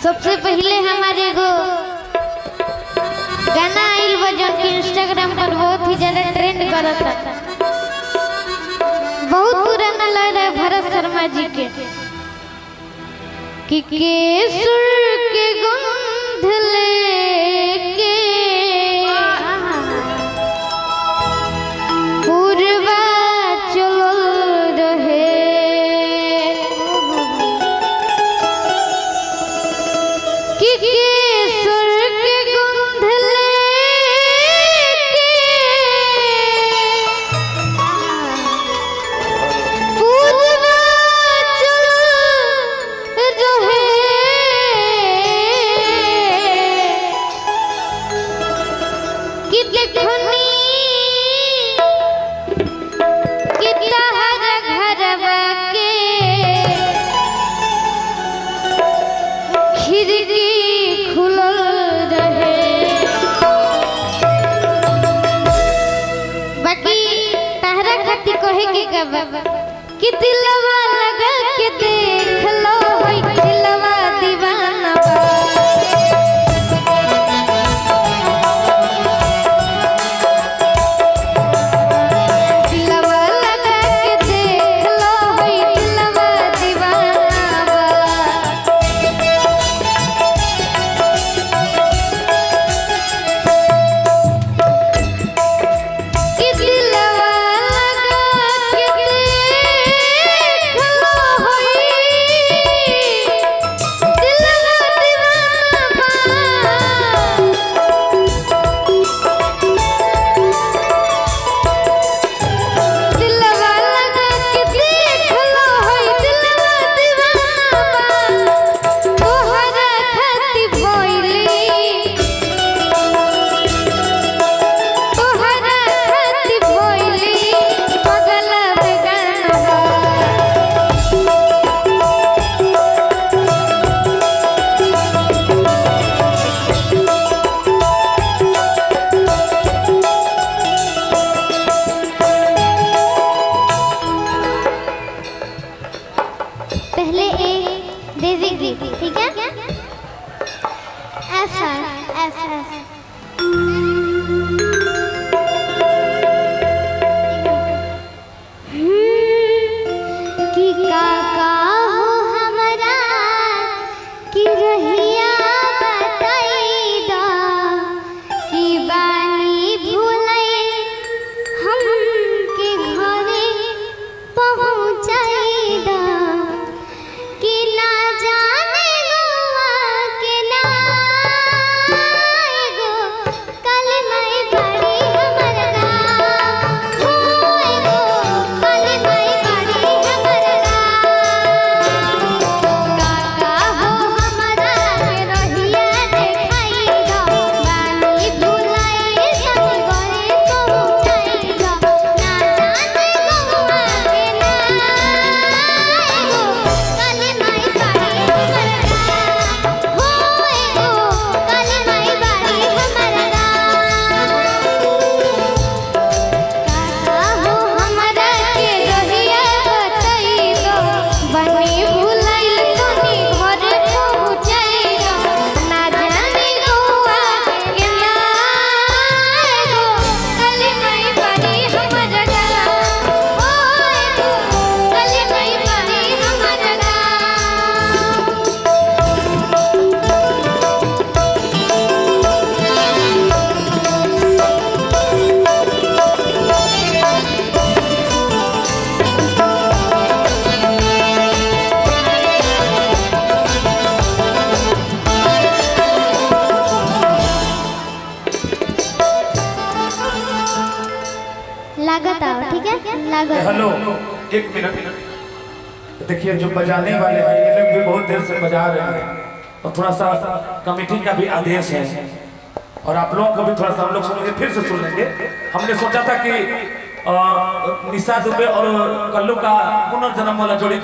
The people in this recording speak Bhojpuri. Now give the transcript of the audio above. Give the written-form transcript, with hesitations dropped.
सबसे पहले हमारे एगो गाना आइल बा जो कि इंस्टाग्राम पर बहुत ही ज्यादा ट्रेंड करता। बहुत पुराना लग रहा है भरत शर्मा जी के कि केसुर के गंध लेके पूर्वा चलो रहे कि केसुर के गंध लेके पूर्वा चलो रहे कि देखनी कि तहरा घरवा के खिड़की खुलल रहे। बाकी तहरा खातिर कहे के गवा कि दिलवा लगा के देख लो होई दिलवा दीवाना बा। दिलवा लगा के देख लो होई दिलवा दीवाना बा। कि दिलवा लगा के देख लो होई दिलवा दीवाना बा। दिलवा लगा के देख लो होई दिलवा दीवाना बा। तोहरा खातिर भइली तोहरा खातिर भइली पगला बेगाना बा। पहले ए दे दीजिए, ठीक है? ऐसा ऐसा कि काका हो हमरा कि रहिया बताई दा कि बानी भूलै हमके घरे पहुँचाई दा कि ना जाने गोवा के ना एगो काली माई बाड़ी हमर गाँव हो एगो काली माई बाड़ी हमर गाँव। काका हो हमरा के रहिया देखाई दा बानी भुलाई सब घरे पहुँचाई दा ना जाने गोवा के ना एगो काली माई बाड़ी हमर गाँव हो एगो काली माई बाड़ी हमर गाँव। काका हो हमरा के रहिया बताई दो बनी भुलाइल तनी घरे पहुँचाई दो ना जाने गोवा के ना एगो काली माई बाड़ी हमर गाँव हो एगो काली माई बाड़ी हमर गाँव। लागत आओ, ठीक है? लागत हेलो, एक मिनट। देखिए जो बजाने वाले हैं ये लोग भी बहुत देर से बजा रहे हैं और थोड़ा सा कमेटी का भी आदेश है और आप लोगों को भी थोड़ा सा हम लोग सुनेंगे, फिर से सुन लेंगे। हमने सोचा था कि निशा दुबे और कल्लू का पुनर्जन्म वाला जोड़ी